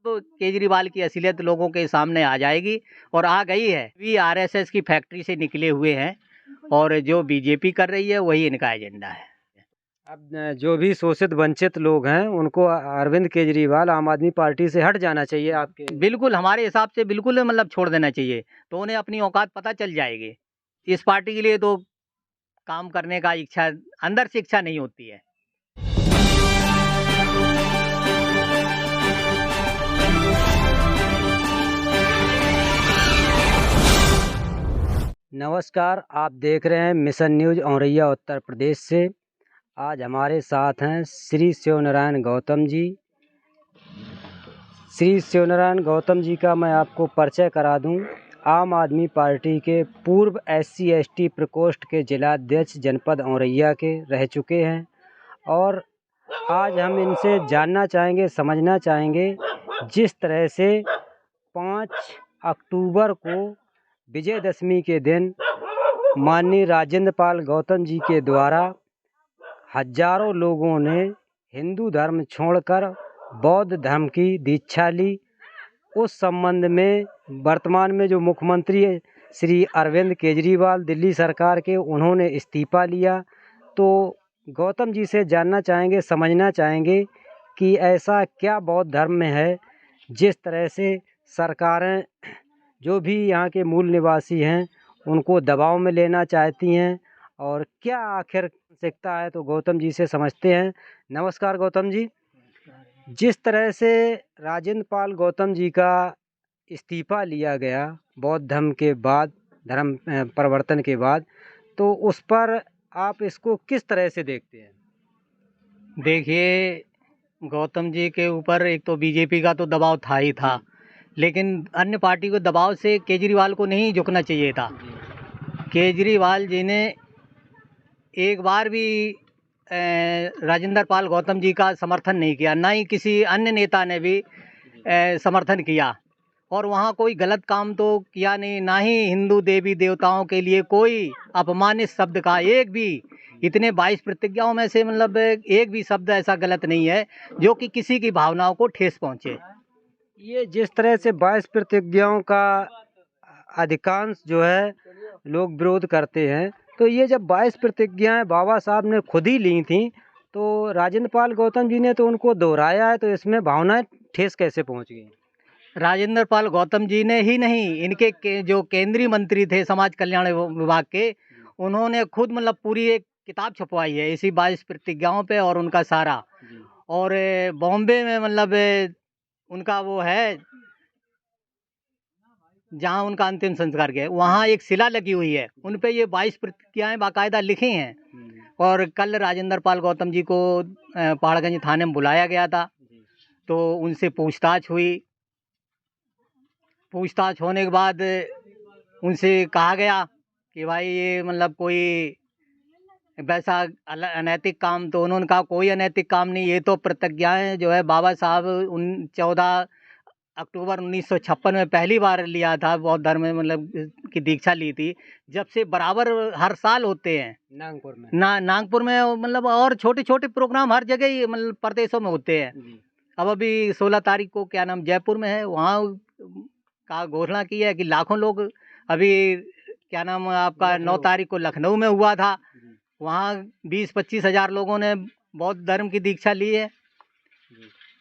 तो केजरीवाल की असलियत लोगों के सामने आ जाएगी और आ गई है। भी आरएसएस की फैक्ट्री से निकले हुए हैं और जो बीजेपी कर रही है वही इनका एजेंडा है। अब जो भी शोषित वंचित लोग हैं उनको अरविंद केजरीवाल आम आदमी पार्टी से हट जाना चाहिए आपके। बिल्कुल हमारे हिसाब से बिल्कुल मतलब छोड़ देना चाहिए, तो उन्हें अपनी औकात पता चल जाएगी। इस पार्टी के लिए तो काम करने का इच्छा अंदर से इच्छा नहीं होती है। नमस्कार, आप देख रहे हैं मिशन न्यूज़ औरैया उत्तर प्रदेश से। आज हमारे साथ हैं श्री शिवनारायण गौतम जी। श्री शिवनारायण गौतम जी का मैं आपको परिचय करा दूं। आम आदमी पार्टी के पूर्व SC/ST प्रकोष्ठ के जिलाध्यक्ष जनपद औरैया के रह चुके हैं और आज हम इनसे जानना चाहेंगे, समझना चाहेंगे जिस तरह से 5 अक्टूबर को विजयदशमी के दिन माननीय राजेंद्र पाल गौतम जी के द्वारा हजारों लोगों ने हिंदू धर्म छोड़कर बौद्ध धर्म की दीक्षा ली। उस संबंध में वर्तमान में जो मुख्यमंत्री श्री अरविंद केजरीवाल दिल्ली सरकार के, उन्होंने इस्तीफा लिया। तो गौतम जी से जानना चाहेंगे, समझना चाहेंगे कि ऐसा क्या बौद्ध धर्म में है जिस तरह से सरकारें जो भी यहाँ के मूल निवासी हैं उनको दबाव में लेना चाहती हैं और क्या आखिर मानसिकता है, तो गौतम जी से समझते हैं। नमस्कार गौतम जी। जिस तरह से राजेंद्र पाल गौतम जी का इस्तीफा लिया गया बौद्ध धर्म के बाद, धर्म परिवर्तन के बाद, तो उस पर आप इसको किस तरह से देखते हैं? देखिए, गौतम जी के ऊपर एक तो बीजेपी का तो दबाव था ही था, लेकिन अन्य पार्टी को दबाव से केजरीवाल को नहीं झुकना चाहिए था। केजरीवाल जी ने एक बार भी राजेंद्र पाल गौतम जी का समर्थन नहीं किया, ना ही किसी अन्य नेता ने भी समर्थन किया, और वहाँ कोई गलत काम तो किया नहीं, ना ही हिंदू देवी देवताओं के लिए कोई अपमानित शब्द का एक भी, इतने 22 प्रतिज्ञाओं में से मतलब एक भी शब्द ऐसा गलत नहीं है जो कि किसी की भावनाओं को ठेस पहुँचे। ये जिस तरह से 22 प्रतिज्ञाओं का अधिकांश जो है लोग विरोध करते हैं, तो ये जब 22 प्रतिज्ञाएं बाबा साहब ने खुद ही ली थी, तो राजेंद्र पाल गौतम जी ने तो उनको दोहराया है, तो इसमें भावनाएं ठेस कैसे पहुंच गई? राजेंद्र पाल गौतम जी ने ही नहीं, इनके जो केंद्रीय मंत्री थे समाज कल्याण विभाग के, उन्होंने खुद मतलब पूरी एक किताब छपवाई है इसी 22 प्रतिज्ञाओं पे और उनका सारा। और बॉम्बे में मतलब उनका वो है जहाँ उनका अंतिम संस्कार किया, वहाँ एक शिला लगी हुई है, उन पे ये 22 प्रतिज्ञाएं बाकायदा लिखी हैं। और कल राजेंद्र पाल गौतम जी को पहाड़गंज थाने में बुलाया गया था, तो उनसे पूछताछ हुई। पूछताछ होने के बाद उनसे कहा गया कि भाई ये मतलब कोई वैसा अनैतिक काम, तो उन्होंने कहा कोई अनैतिक काम नहीं, ये तो प्रतिज्ञाएं जो है बाबा साहब 14 अक्टूबर 1956 में पहली बार लिया था, बौद्ध धर्म में मतलब की दीक्षा ली थी, जब से बराबर हर साल होते हैं नागपुर में नागपुर में मतलब, और छोटे छोटे प्रोग्राम हर जगह ही मतलब प्रदेशों में होते हैं। अब अभी 16 तारीख को क्या नाम जयपुर में है, वहाँ का घोषणा की है कि लाखों लोग, अभी क्या नाम आपका 9 तारीख को लखनऊ में हुआ था, वहाँ 20-25 हज़ार लोगों ने बौद्ध धर्म की दीक्षा ली है।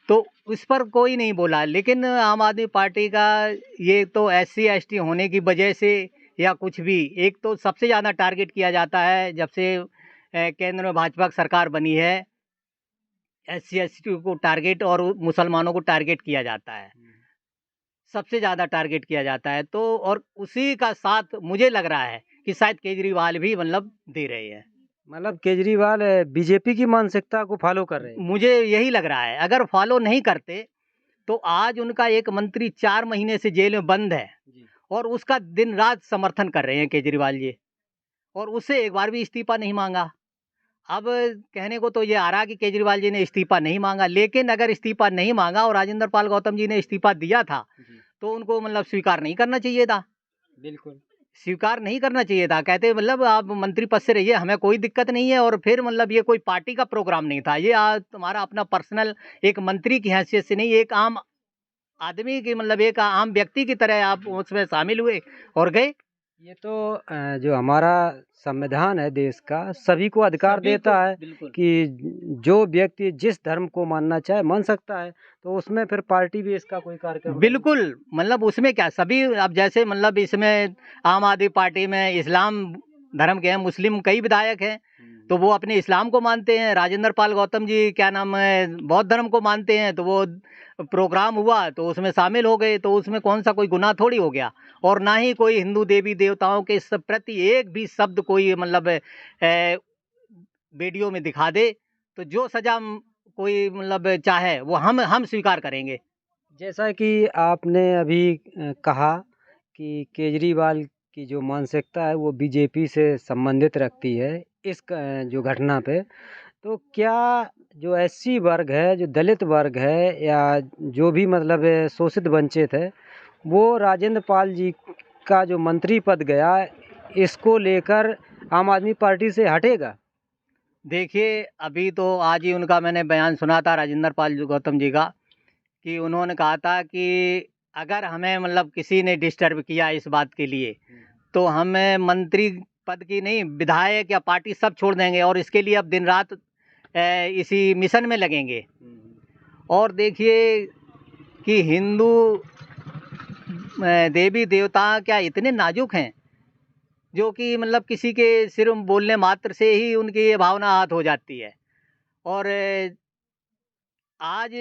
तो उस पर कोई नहीं बोला, लेकिन आम आदमी पार्टी का ये तो SC/ST होने की वजह से या कुछ भी, एक तो सबसे ज़्यादा टारगेट किया जाता है जब से केंद्र में भाजपा की सरकार बनी है, SC/ST को टारगेट और मुसलमानों को टारगेट किया जाता है, सबसे ज़्यादा टारगेट किया जाता है। तो और उसी का साथ मुझे लग रहा है कि शायद केजरीवाल भी मतलब दे रहे हैं, मतलब केजरीवाल बीजेपी की मानसिकता को फॉलो कर रहे हैं। मुझे यही लग रहा है। अगर फॉलो नहीं करते तो आज उनका एक मंत्री 4 महीने से जेल में बंद है और उसका दिन रात समर्थन कर रहे हैं केजरीवाल जी, और उससे एक बार भी इस्तीफा नहीं मांगा। अब कहने को तो ये आ रहा कि केजरीवाल जी ने इस्तीफा नहीं मांगा, लेकिन अगर इस्तीफा नहीं मांगा और राजेंद्र पाल गौतम जी ने इस्तीफा दिया था, तो उनको मतलब स्वीकार नहीं करना चाहिए था। बिल्कुल स्वीकार नहीं करना चाहिए था, कहते मतलब आप मंत्री पद से रहिए, हमें कोई दिक्कत नहीं है, और फिर मतलब ये कोई पार्टी का प्रोग्राम नहीं था, ये तुम्हारा अपना पर्सनल एक मंत्री की हैसियत से नहीं, एक आम आदमी की मतलब एक आम व्यक्ति की तरह आप उसमें शामिल हुए और गए। ये तो जो हमारा संविधान है देश का, सभी को अधिकार सभी देता को है बिल्कुल कि जो व्यक्ति जिस धर्म को मानना चाहे मान सकता है, तो उसमें फिर पार्टी भी इसका कोई कार्यक्रम नहीं। बिल्कुल मतलब उसमें क्या सभी अब जैसे मतलब इसमें आम आदमी पार्टी में इस्लाम धर्म के हैं, मुस्लिम कई विधायक हैं, तो वो अपने इस्लाम को मानते हैं। राजेंद्र पाल गौतम जी क्या नाम है बौद्ध धर्म को मानते हैं, तो वो प्रोग्राम हुआ तो उसमें शामिल हो गए, तो उसमें कौन सा कोई गुनाह थोड़ी हो गया। और ना ही कोई हिंदू देवी देवताओं के प्रति एक भी शब्द कोई मतलब वीडियो में दिखा दे तो जो सजा कोई मतलब चाहे वो हम स्वीकार करेंगे। जैसा कि आपने अभी कहा कि केजरीवाल की जो मानसिकता है वो बीजेपी से संबंधित रखती है इस जो घटना पे, तो क्या जो एससी वर्ग है, जो दलित वर्ग है, या जो भी मतलब शोषित वंचित है, वो राजेंद्र पाल जी का जो मंत्री पद गया, इसको लेकर आम आदमी पार्टी से हटेगा? देखिए अभी तो आज ही उनका मैंने बयान सुना था राजेंद्र पाल गौतम जी का, कि उन्होंने कहा था कि अगर हमें मतलब किसी ने डिस्टर्ब किया इस बात के लिए तो हमें मंत्री पद की नहीं विधायक या पार्टी सब छोड़ देंगे और इसके लिए अब दिन रात इसी मिशन में लगेंगे। और देखिए कि हिंदू देवी देवता क्या इतने नाजुक हैं जो कि मतलब किसी के सिर्फ बोलने मात्र से ही उनकी ये भावना आहत हो जाती है। और आज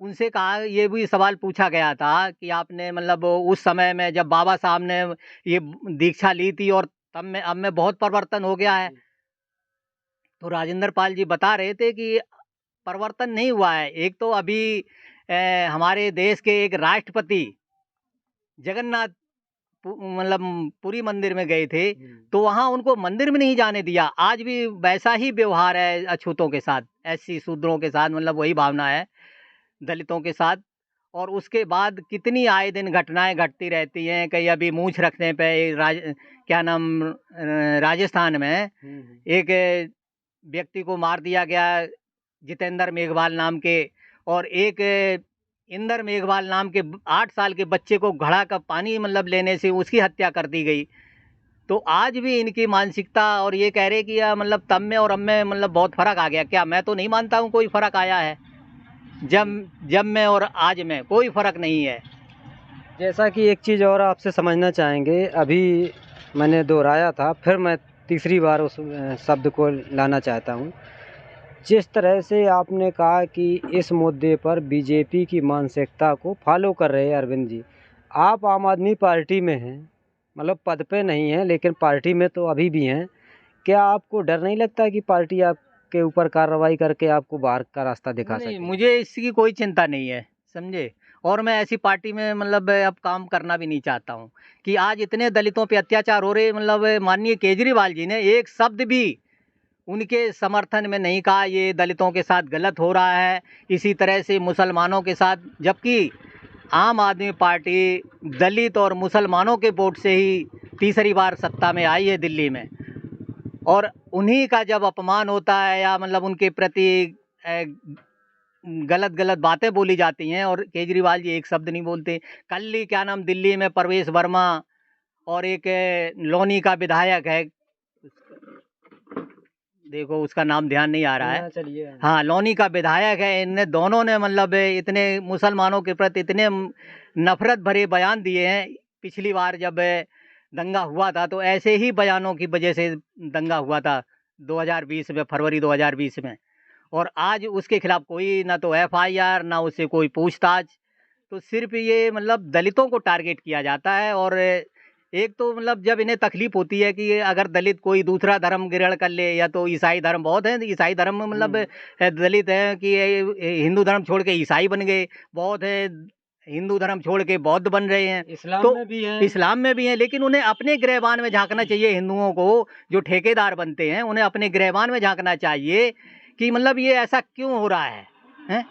उनसे कहा ये भी सवाल पूछा गया था कि आपने मतलब उस समय में जब बाबा साहब ने ये दीक्षा ली थी और तब में अब में बहुत परिवर्तन हो गया है, तो राजेंद्र पाल जी बता रहे थे कि परिवर्तन नहीं हुआ है। एक तो अभी हमारे देश के एक राष्ट्रपति जगन्नाथ मतलब पुरी मंदिर में गए थे, तो वहाँ उनको मंदिर में नहीं जाने दिया। आज भी वैसा ही व्यवहार है अछूतों के साथ, एससी शूद्रों के साथ, मतलब वही भावना है दलितों के साथ। और उसके बाद कितनी आए दिन घटनाएं घटती रहती हैं। कहीं अभी मूंछ रखने पे क्या नाम राजस्थान में एक व्यक्ति को मार दिया गया, जितेंद्र मेघवाल नाम के, और एक इंदर मेघवाल नाम के 8 साल के बच्चे को घड़ा का पानी मतलब लेने से उसकी हत्या कर दी गई। तो आज भी इनकी मानसिकता, और ये कह रहे कि मतलब तब में और अब में मतलब बहुत फ़र्क आ गया। क्या मैं तो नहीं मानता हूँ कोई फ़र्क आया है। जब जब में और आज में कोई फ़र्क नहीं है। जैसा कि एक चीज़ और आपसे समझना चाहेंगे, अभी मैंने दोहराया था, फिर मैं तीसरी बार उस शब्द को लाना चाहता हूँ। जिस तरह से आपने कहा कि इस मुद्दे पर बीजेपी की मानसिकता को फॉलो कर रहे हैं अरविंद जी, आप आम आदमी पार्टी में हैं, मतलब पद पे नहीं हैं लेकिन पार्टी में तो अभी भी हैं। क्या आपको डर नहीं लगता कि पार्टी आपके ऊपर कार्रवाई करके आपको बाहर का रास्ता दिखा नहीं, सके? मुझे इसकी कोई चिंता नहीं है, समझे। और मैं ऐसी पार्टी में मतलब अब काम करना भी नहीं चाहता हूँ कि आज इतने दलितों पे अत्याचार हो रहे। मतलब माननीय केजरीवाल जी ने एक शब्द भी उनके समर्थन में नहीं कहा ये दलितों के साथ गलत हो रहा है, इसी तरह से मुसलमानों के साथ। जबकि आम आदमी पार्टी दलित और मुसलमानों के वोट से ही तीसरी बार सत्ता में आई है दिल्ली में। और उन्हीं का जब अपमान होता है या मतलब उनके प्रति गलत गलत बातें बोली जाती हैं और केजरीवाल जी एक शब्द नहीं बोलते। कल ही क्या नाम दिल्ली में प्रवेश वर्मा और एक लोनी का विधायक है, देखो उसका नाम ध्यान नहीं आ रहा है। चलिए। हाँ, लोनी का विधायक है। इन दोनों ने मतलब इतने मुसलमानों के प्रति इतने नफरत भरे बयान दिए हैं। पिछली बार जब दंगा हुआ था तो ऐसे ही बयानों की वजह से दंगा हुआ था 2020 में, फरवरी 2020 में। और आज उसके खिलाफ कोई ना तो एफआईआर ना उससे कोई पूछताछ। तो सिर्फ ये मतलब दलितों को टारगेट किया जाता है। और एक तो मतलब जब इन्हें तकलीफ होती है कि अगर दलित कोई दूसरा धर्म ग्रहण कर ले, या तो ईसाई धर्म बहुत है, ईसाई धर्म में मतलब दलित हैं कि हिंदू धर्म छोड़ के ईसाई बन गए, बहुत है हिंदू धर्म छोड़ के बौद्ध बन रहे हैं, इस्लाम तो में भी हैं। इस्लाम में भी हैं। लेकिन उन्हें अपने गिरहबान में झांकना चाहिए। हिंदुओं को जो ठेकेदार बनते हैं उन्हें अपने गिरहबान में झांकना चाहिए कि मतलब ये ऐसा क्यों हो रहा है, हैं?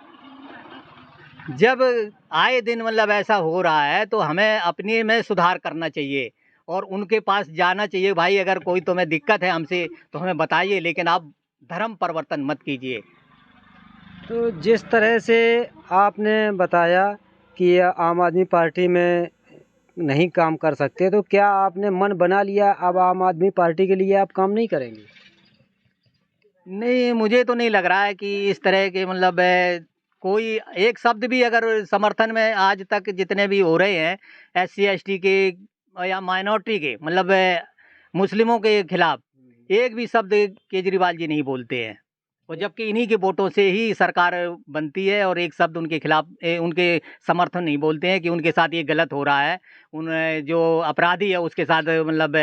जब आए दिन मतलब ऐसा हो रहा है तो हमें अपने में सुधार करना चाहिए और उनके पास जाना चाहिए। भाई अगर कोई तुम्हें दिक्कत है हमसे तो हमें बताइए, लेकिन आप धर्म परिवर्तन मत कीजिए। तो जिस तरह से आपने बताया कि आम आदमी पार्टी में नहीं काम कर सकते, तो क्या आपने मन बना लिया अब आम आदमी पार्टी के लिए आप काम नहीं करेंगे? नहीं, मुझे तो नहीं लग रहा है कि इस तरह के मतलब कोई एक शब्द भी अगर समर्थन में आज तक जितने भी हो रहे हैं एससी एसटी के या माइनॉरिटी के मतलब मुस्लिमों के खिलाफ एक भी शब्द केजरीवाल जी नहीं बोलते हैं। और जबकि इन्हीं के वोटों से ही सरकार बनती है और एक शब्द उनके खिलाफ उनके समर्थन नहीं बोलते हैं कि उनके साथ ये गलत हो रहा है। उन जो अपराधी है उसके साथ मतलब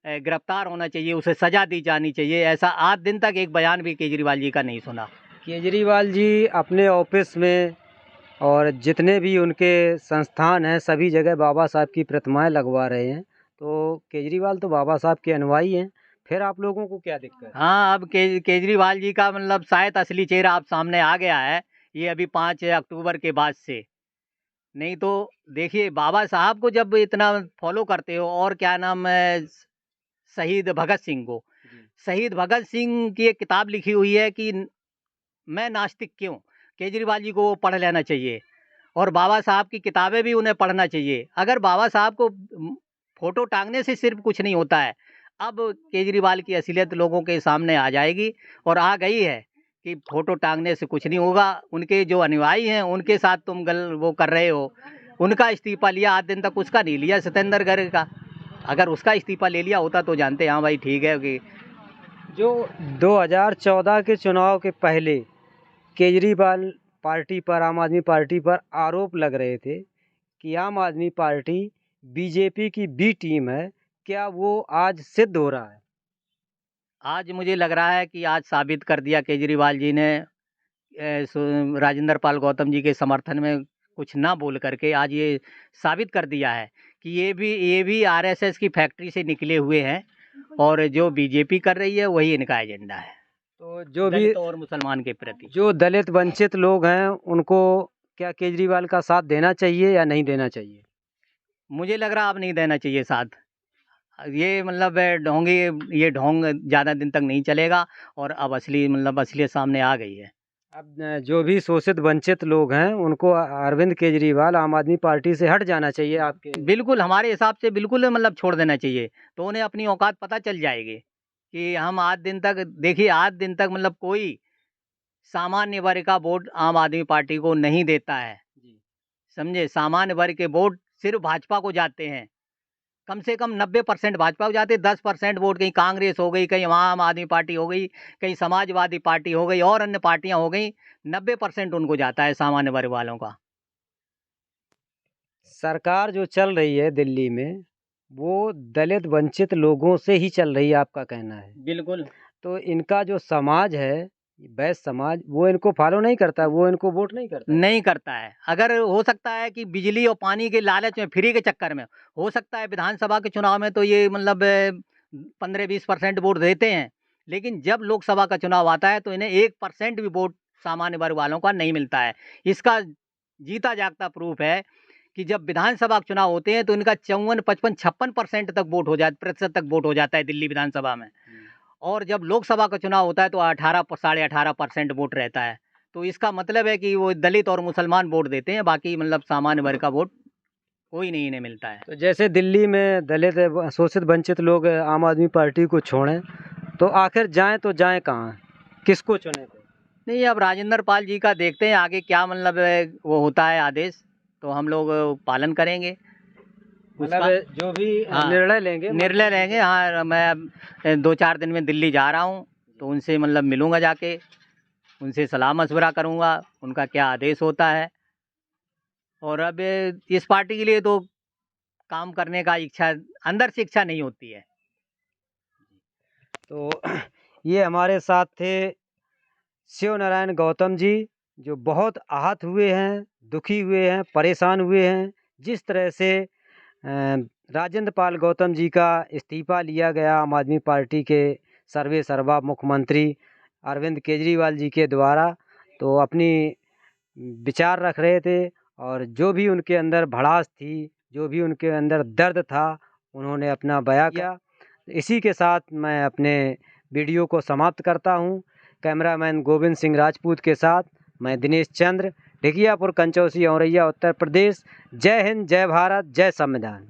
गिरफ्तार होना चाहिए, उसे सज़ा दी जानी चाहिए। ऐसा आज दिन तक एक बयान भी केजरीवाल जी का नहीं सुना। केजरीवाल जी अपने ऑफिस में और जितने भी उनके संस्थान हैं सभी जगह बाबा साहब की प्रतिमाएं लगवा रहे हैं, तो केजरीवाल तो बाबा साहब के अनुयायी हैं, फिर आप लोगों को क्या दिक्कत है? हाँ, अब केजरीवाल जी का मतलब शायद असली चेहरा अब सामने आ गया है, ये अभी 5 अक्टूबर के बाद से। नहीं तो देखिए बाबा साहब को जब इतना फॉलो करते हो और क्या नाम है शहीद भगत सिंह को, शहीद भगत सिंह की एक किताब लिखी हुई है कि मैं नास्तिक क्यों, केजरीवाल जी को वो पढ़ लेना चाहिए और बाबा साहब की किताबें भी उन्हें पढ़ना चाहिए। अगर बाबा साहब को फ़ोटो टांगने से सिर्फ़ कुछ नहीं होता है। अब केजरीवाल की असलियत लोगों के सामने आ जाएगी और आ गई है कि फ़ोटो टांगने से कुछ नहीं होगा। उनके जो अनुयायी हैं, उनके साथ तुम वो कर रहे हो। उनका इस्तीफ़ा लिया, आज दिन तक उसका नहीं लिया सत्येंद्र गर्ग का। अगर उसका इस्तीफ़ा ले लिया होता तो जानते हाँ भाई ठीक है कि जो 2014 के चुनाव के पहले केजरीवाल पार्टी पर, आम आदमी पार्टी पर आरोप लग रहे थे कि आम आदमी पार्टी बीजेपी की बी टीम है, क्या वो आज सिद्ध हो रहा है? आज मुझे लग रहा है कि आज साबित कर दिया केजरीवाल जी ने राजेंद्र पाल गौतम जी के समर्थन में कुछ ना बोल करके आज ये साबित कर दिया है कि ये भी आरएसएस की फैक्ट्री से निकले हुए हैं और जो बीजेपी कर रही है वही इनका एजेंडा है तो जो भी दलित और मुसलमान के प्रति। जो दलित वंचित लोग हैं उनको क्या केजरीवाल का साथ देना चाहिए या नहीं देना चाहिए? मुझे लग रहा अब नहीं देना चाहिए साथ। ये मतलब ढोंगी ये ढोंग ज़्यादा दिन तक नहीं चलेगा और अब असली मतलब असलियत सामने आ गई है। अब जो भी शोषित वंचित लोग हैं उनको अरविंद केजरीवाल आम आदमी पार्टी से हट जाना चाहिए आपके? बिल्कुल, हमारे हिसाब से बिल्कुल मतलब छोड़ देना चाहिए, तो उन्हें अपनी औकात पता चल जाएगी कि हम आज दिन तक देखिए आज दिन तक मतलब कोई सामान्य वर्ग का वोट आम आदमी पार्टी को नहीं देता है। जी। समझे? सामान्य वर्ग के वोट सिर्फ़ भाजपा को जाते हैं। कम से कम 90% भाजपा को जाते हैं, 10% वोट कहीं कांग्रेस हो गई, कहीं वहाँ आम आदमी पार्टी हो गई, कहीं समाजवादी पार्टी हो गई और अन्य पार्टियाँ हो गईं, 90% उनको जाता है सामान्य वर्ग वालों का। सरकार जो चल रही है दिल्ली में वो दलित वंचित लोगों से ही चल रही है, आपका कहना है? बिल्कुल। तो इनका जो समाज है, वैश्य समाज, वो इनको फॉलो नहीं करता, वो इनको वोट नहीं करता है। नहीं करता है। अगर हो सकता है कि बिजली और पानी के लालच में फ्री के चक्कर में, हो सकता है विधानसभा के चुनाव में तो ये मतलब 15-20% वोट देते हैं। लेकिन जब लोकसभा का चुनाव आता है तो इन्हें 1% भी वोट सामान्य वर्ग वालों का नहीं मिलता है। इसका जीता जागता प्रूफ़ है कि जब विधानसभा के चुनाव होते हैं तो इनका 54, 55, 56% तक वोट हो जाता प्रतिशत तक वोट हो जाता है दिल्ली विधानसभा में। और जब लोकसभा का चुनाव होता है तो 18 साढ़े 18% वोट रहता है। तो इसका मतलब है कि वो दलित और मुसलमान वोट देते हैं, बाकी मतलब सामान्य वर्ग का वोट कोई नहीं इन्हें मिलता है। तो जैसे दिल्ली में दलित शोषित वंचित लोग आम आदमी पार्टी को छोड़ें, तो आखिर जाएं तो जाएं कहाँ, किसको चुने फिर? नहीं, अब राजेंद्र पाल जी का देखते हैं आगे क्या मतलब वो होता है आदेश, तो हम लोग पालन करेंगे उसका। मतलब जो भी हाँ, निर्णय लेंगे निर्णय लेंगे। हाँ, मैं अब 2-4 दिन में दिल्ली जा रहा हूँ, तो उनसे मतलब मिलूँगा जाके, उनसे सलाह-मशवरा करूँगा, उनका क्या आदेश होता है। और अब इस पार्टी के लिए तो काम करने का इच्छा अंदर से इच्छा नहीं होती है। तो ये हमारे साथ थे शिव नारायण गौतम जी, जो बहुत आहत हुए हैं, दुखी हुए हैं, परेशान हुए हैं। जिस तरह से राजेंद्र पाल गौतम जी का इस्तीफ़ा लिया गया आम आदमी पार्टी के सर्वे सर्वा मुख्यमंत्री अरविंद केजरीवाल जी के द्वारा, तो अपनी विचार रख रहे थे और जो भी उनके अंदर भड़ास थी, जो भी उनके अंदर दर्द था, उन्होंने अपना बयां किया। इसी के साथ मैं अपने वीडियो को समाप्त करता हूं। कैमरामैन गोविंद सिंह राजपूत के साथ मैं दिनेश चंद्र, ढिकियापुर कंचौसी औरैया उत्तर प्रदेश। जय हिंद, जय भारत, जय संविधान।